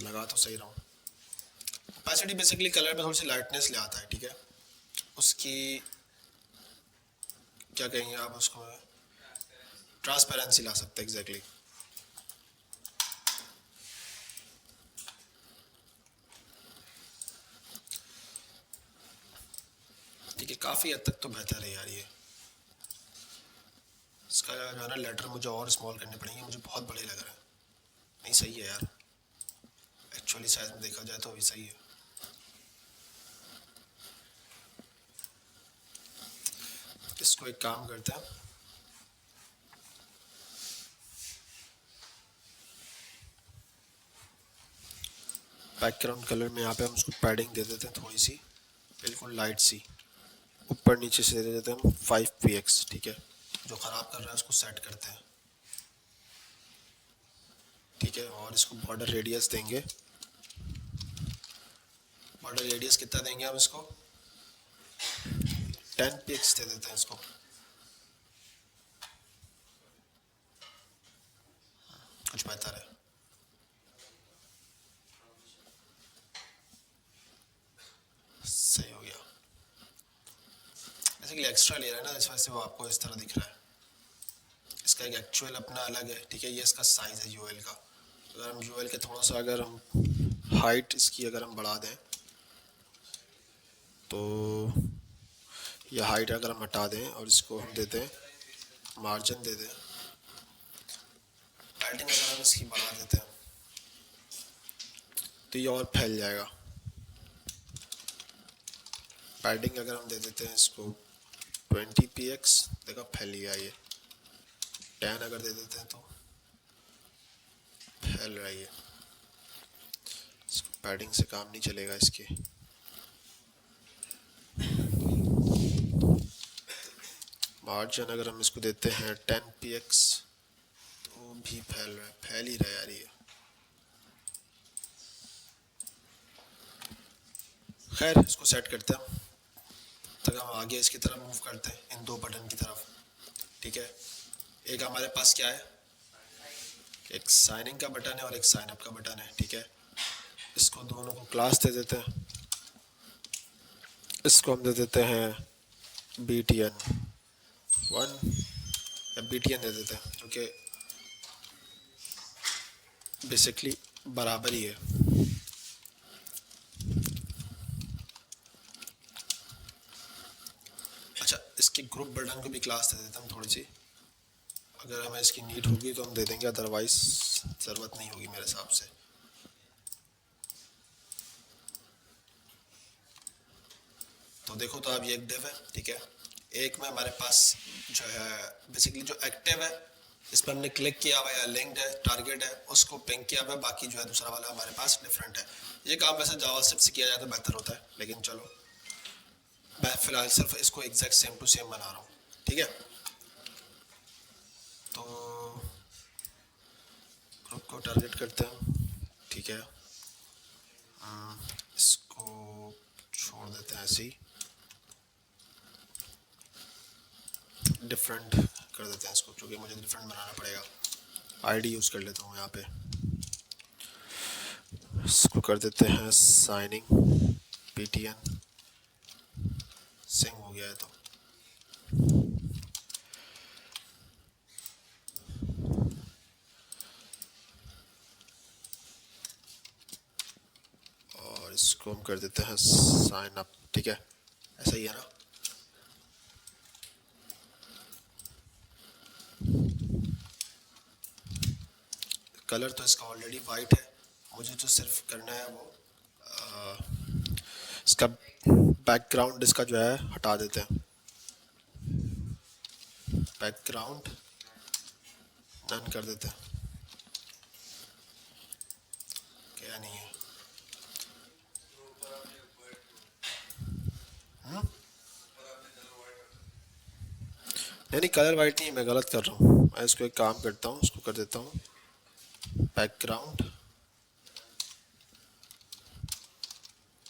Speaker 1: लगा तो सही रहा हूँ। ओपेसिटी बेसिकली कलर में थोड़ी सी लाइटनेस ले आता है, ठीक है। उसकी क्या कहेंगे आप उसको, ट्रांसपेरेंसी ला सकते हैं, एग्जैक्टली। ठीक है, काफ़ी हद तक तो बेहतर है यार ये। इसका जो है ना लेटर मुझे और स्मॉल करने पड़ेंगे, मुझे बहुत बड़े लग रहे हैं। नहीं, सही है यार, एक्चुअली साइज में देखा जाए तो अभी सही है। इसको एक काम करते हैं, बैकग्राउंड कलर में यहाँ पे हम उसको पैडिंग दे देते हैं थोड़ी सी, बिल्कुल लाइट सी, ऊपर नीचे से दे देते हैं हम 5px, ठीक है। जो ख़राब कर रहा है उसको सेट करते हैं, ठीक है। और इसको बॉर्डर रेडियस देंगे, बॉर्डर रेडियस कितना देंगे हम इसको, 10px दे देते हैं इसको, कुछ बेहतर है, सही हो गया। बेसिकली एक्स्ट्रा ले रहा है ना, इस वजह से वो आपको इस तरह दिख रहा है। इसका एक एक्चुअल अपना अलग है, ठीक है। ये इसका साइज़ है यूएल का, अगर हम यूएल के थोड़ा सा अगर हम हाइट इसकी अगर हम बढ़ा दें तो, या हाइट अगर हम हटा दें और इसको हम देते हैं मार्जिन दे दें, पैडिंग अगर हम इसकी बढ़ा देते हैं तो ये और फैल जाएगा। पैडिंग अगर हम दे देते हैं इसको 20px, देखो फैल गया ये। 10 अगर दे देते हैं तो फैल रहा है ये, इसको पैडिंग से काम नहीं चलेगा इसके। मार्जिन अगर हम इसको देते हैं 10px, भी फैल रहा है, फैल ही रहा है यार ये। खैर इसको सेट करते हैं, तक हम आगे इसकी तरफ मूव करते हैं इन दो बटन की तरफ। ठीक है, एक हमारे पास क्या है, एक साइन इन का बटन है और एक साइन अप का बटन है। ठीक है, इसको दोनों को क्लास दे देते हैं। इसको हम दे देते हैं BTN1 या BTN दे देते हैं, क्योंकि बेसिकली बराबर ही है। अच्छा, इसके ग्रुप बटन को भी क्लास दे देता हूँ थोड़ी सी, अगर हमें इसकी नीड होगी तो हम दे देंगे, अदरवाइज ज़रूरत नहीं होगी मेरे हिसाब से। तो देखो, तो अब ये एक डिव है। ठीक है, एक में हमारे पास जो है बेसिकली जो एक्टिव है, इस पर हमने क्लिक किया हुआ है, लिंक्ड है, टारगेट है, उसको पिंग किया हुआ है। बाकी जो है दूसरा वाला हमारे पास डिफरेंट है। ये काम वैसे जावास्क्रिप्ट से किया जाए तो बेहतर होता है, लेकिन चलो मैं फिलहाल सिर्फ इसको एग्जैक्ट सेम टू सेम बना रहा हूँ। ठीक है, तो ग्रुप को टारगेट करते हैं। ठीक है, इसको छोड़ देते हैं ऐसे ही, डिफरेंट कर देते हैं इसको, क्योंकि मुझे डिफरेंट बनाना पड़ेगा। आईडी यूज़ कर लेता हूँ यहाँ पे, इसको कर देते हैं साइनिंग BTN। सिंग हो गया है तो और इसको हम कर देते हैं साइन अप। ठीक है, ऐसा ही है ना। कलर तो इसका ऑलरेडी वाइट है, मुझे जो सिर्फ करना है वो इसका बैकग्राउंड इसका जो है हटा देते हैं। बैकग्राउंड डन कर देते हैं। क्या नहीं है, नहीं कलर वाइट नहीं, मैं गलत कर रहा हूँ। मैं इसको एक काम करता हूँ, इसको कर देता हूँ बैकग्राउंड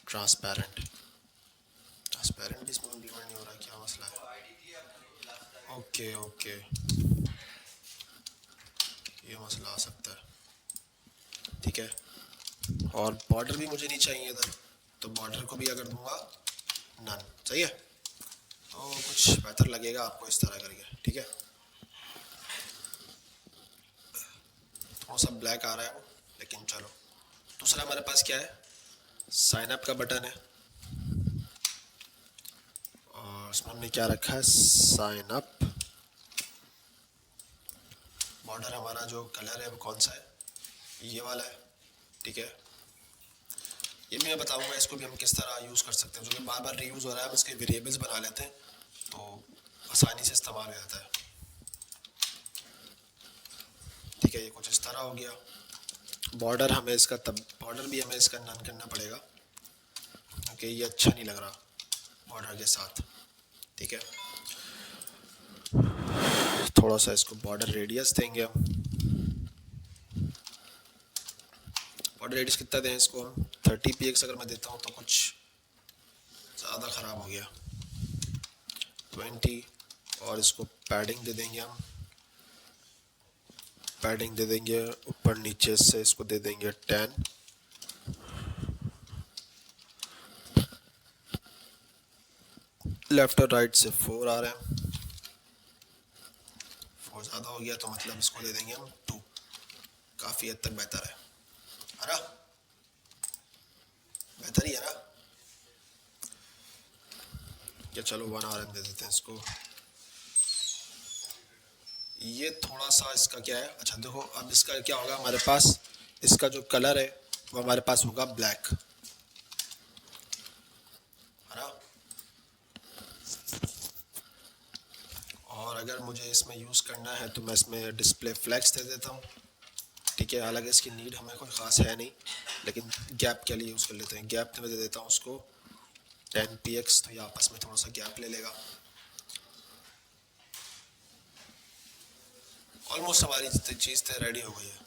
Speaker 1: ट्रांसपेरेंट। ट्रांसपेरेंट भी इसमें इम्प्लीमेंट नहीं हो रहा, क्या मसला है? ओके ओके, ये मसला आ सकता है। ठीक है, और बॉर्डर भी मुझे नहीं चाहिए इधर, तो बॉर्डर को भी अगर दूंगा नन, सही है, तो कुछ बेहतर लगेगा आपको इस तरह करके। ठीक है, थोड़ा सा ब्लैक आ रहा है वो, लेकिन चलो। दूसरा हमारे पास क्या है, साइन अप का बटन है, और इसमें हमने क्या रखा है, साइन अप। बॉर्डर हमारा जो कलर है वो कौन सा है, ये वाला है। ठीक है, ये मैं बताऊंगा इसको भी हम किस तरह यूज़ कर सकते हैं, जो कि बार बार रीयूज़ हो रहा है। हम इसके वेरिएबल्स बना लेते हैं तो आसानी से इस्तेमाल हो जाता है। ठीक है, ये कुछ इस तरह हो गया। बॉर्डर हमें इसका बॉर्डर भी हमें इसका नन करना पड़ेगा, क्योंकि ये अच्छा नहीं लग रहा बॉर्डर के साथ। ठीक है, थोड़ा सा इसको बॉर्डर रेडियस देंगे हम। बॉर्डर रेडियस कितना दें इसको हम, 30 px अगर मैं देता हूँ तो कुछ ज़्यादा ख़राब हो गया, 20। और इसको पैडिंग दे देंगे हम, पैडिंग दे देंगे ऊपर नीचे से, इसको दे देंगे 10। लेफ्ट और राइट से 4 आ रहे हैं, 4 ज़्यादा हो गया तो मतलब इसको दे देंगे हम 2। काफ़ी हद तक बेहतर है ना, बेहतर ही है ना। या चलो 1 RM दे देते हैं इसको। ये थोड़ा सा इसका क्या है, अच्छा देखो अब इसका क्या होगा, हमारे पास इसका जो कलर है वो हमारे पास होगा ब्लैक, है ना। और अगर मुझे इसमें यूज़ करना है तो मैं इसमें डिस्प्ले फ्लैक्स दे देता हूँ। ठीक है, हालांकि इसकी नीड हमें कोई ख़ास है नहीं, लेकिन गैप के लिए यूज़ कर लेते हैं। गैप में दे देता हूँ उसको 10 px, तो ये आपस में थोड़ा सा गैप ले लेगा। ऑलमोस्ट हमारी चीज़ तो रेडी हो गई है।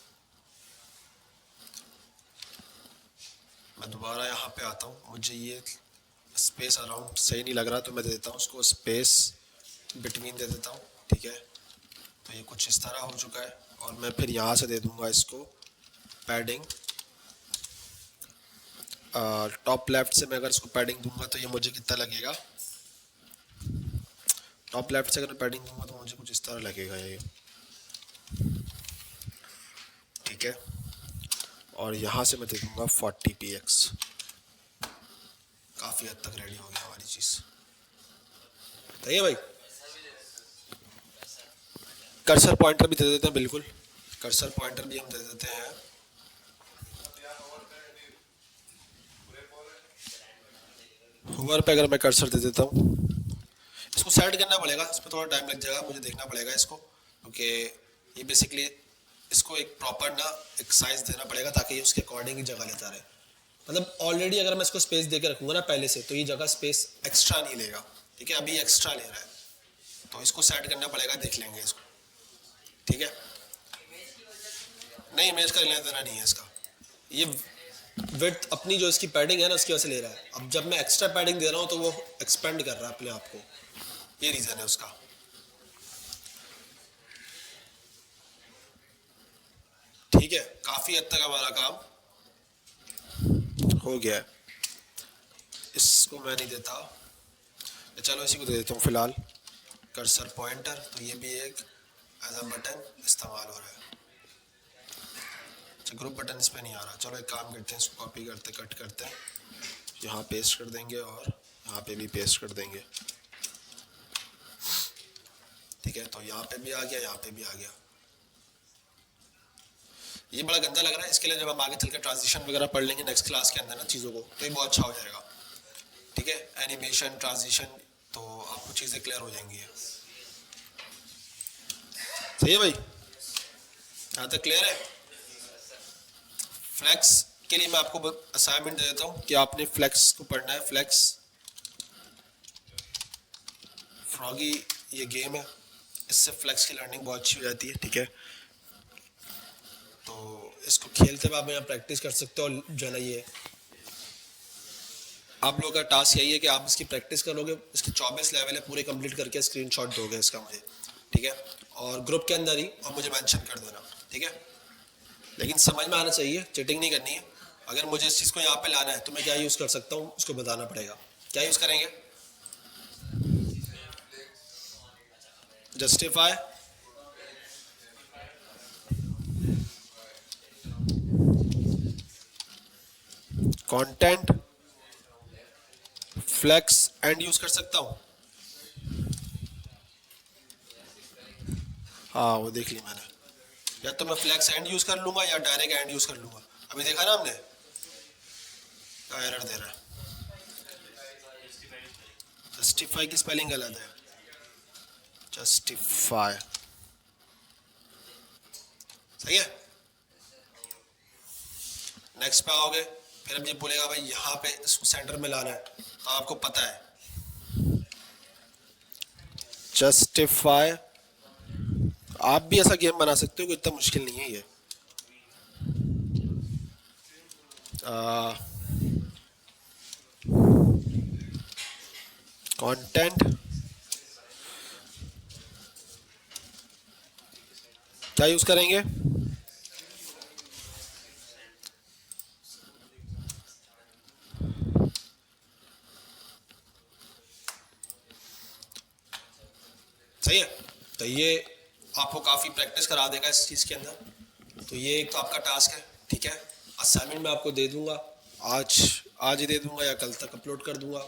Speaker 1: मैं दोबारा यहाँ पे आता हूँ, मुझे ये स्पेस अराउंड सही नहीं लग रहा तो मैं दे देता हूँ उसको स्पेस बिटवीन दे देता हूँ, ठीक है। तो ये कुछ इस तरह हो चुका है और मैं फिर यहाँ से दे दूँगा इसको पैडिंग। टॉप लेफ्ट से मैं अगर इसको पैडिंग दूंगा तो ये मुझे कितना लगेगा, टॉप लेफ्ट से अगर मैं पैडिंग दूंगा तो मुझे कुछ इस तरह लगेगा ये, ठीक है। और यहाँ से मैं दे दूंगा 40px। काफ़ी हद तक रेडी हो गया हमारी चीज़, सही है भाई। कर्सर पॉइंटर भी दे देते हैं, बिल्कुल कर्सर पॉइंटर भी हम दे देते हैं। होवर पे अगर मैं कर्सर दे देता हूँ, इसको सेट करना पड़ेगा, इसमें थोड़ा टाइम लग जाएगा, मुझे देखना पड़ेगा इसको, क्योंकि ये बेसिकली इसको एक प्रॉपर ना एक साइज देना पड़ेगा ताकि ये उसके अकॉर्डिंग ही जगह लेता रहे। मतलब ऑलरेडी अगर मैं इसको स्पेस दे के रखूँगा ना पहले से, तो ये जगह स्पेस एक्स्ट्रा नहीं लेगा, ठीक है। अभी एक्स्ट्रा ले रहा है तो इसको सेट करना पड़ेगा, देख लेंगे इसको, ठीक है। नहीं, इमेज का लेना देना नहीं है इसका, ये विड्थ अपनी जो इसकी पैडिंग है ना उसकी वजह से ले रहा है। अब जब मैं एक्स्ट्रा पैडिंग दे रहा हूँ तो वो एक्सपेंड कर रहा है अपने आप को, ये रीज़न है उसका। ठीक है, काफ़ी हद तक हमारा काम हो गया है। इसको मैं नहीं देता, चलो इसी को दे देता हूँ फिलहाल कर्सर पॉइंटर। तो ये भी एक एज अ बटन इस्तेमाल हो रहा है। अच्छा, ग्रुप बटन इस पर नहीं आ रहा, चलो एक काम करते हैं, इसको कॉपी करते कट करते हैं, यहाँ पेस्ट कर देंगे और यहाँ पे भी पेस्ट कर देंगे, ठीक है। तो यहाँ पे भी आ गया, यहाँ पे भी आ गया। ये बड़ा गंदा लग रहा है, इसके लिए जब हम आगे चलकर ट्रांजिशन वगैरह पढ़ लेंगे नेक्स्ट क्लास के अंदर ना चीज़ों को, तो ये बहुत अच्छा हो जाएगा, ठीक है। एनिमेशन, ट्रांजिशन, तो आपको चीज़ें क्लियर हो जाएंगी। सही है भाई, यहाँ तक क्लियर है। फ्लेक्स के लिए मैं आपको असाइनमेंट दे देता हूँ कि आपने फ्लेक्स को पढ़ना है। फ्लेक्स फ्रॉगी ये गेम है, इससे फ्लेक्स की लर्निंग बहुत अच्छी हो जाती है, ठीक है। तो इसको खेलते हुए आप यहाँ प्रैक्टिस कर सकते हो। जो है ना, ये आप लोगों का टास्क यही है कि आप इसकी प्रैक्टिस करोगे, इसके 24 लेवल है, पूरे कंप्लीट करके स्क्रीनशॉट दोगे इसका मुझे, ठीक है। और ग्रुप के अंदर ही और मुझे मेंशन कर देना, ठीक है। लेकिन समझ में आना चाहिए, चीटिंग नहीं करनी है। अगर मुझे इस चीज़ को यहाँ पे लाना है तो मैं क्या यूज़ कर सकता हूँ, उसको बताना पड़ेगा। क्या यूज़ करेंगे? Justify, content, flex and use कर सकता हूँ। हाँ, वो देख ली मैंने। या तो मैं फ्लेक्स एंड यूज कर लूंगा या डायरेक्ट एंड यूज कर लूंगा। अभी देखा ना हमने, क्या एरर दे रहा है। जस्टिफाई की स्पेलिंग गलत है, जस्टिफाई, सही है। नेक्स्ट पे आओगे, फिर अब ये बोलेगा भाई यहाँ पे इसको सेंटर में लाना है, तो आपको पता है जस्टिफाई। आप भी ऐसा गेम बना सकते हो, कोई इतना मुश्किल नहीं है ये। कंटेंट, क्या यूज करेंगे? सही है। तो ये आपको काफ़ी प्रैक्टिस करा देगा इस चीज़ के अंदर। तो ये एक तो आपका टास्क है, ठीक है। असाइनमेंट मैं आपको दे दूंगा, आज ही दे दूंगा या कल तक अपलोड कर दूंगा।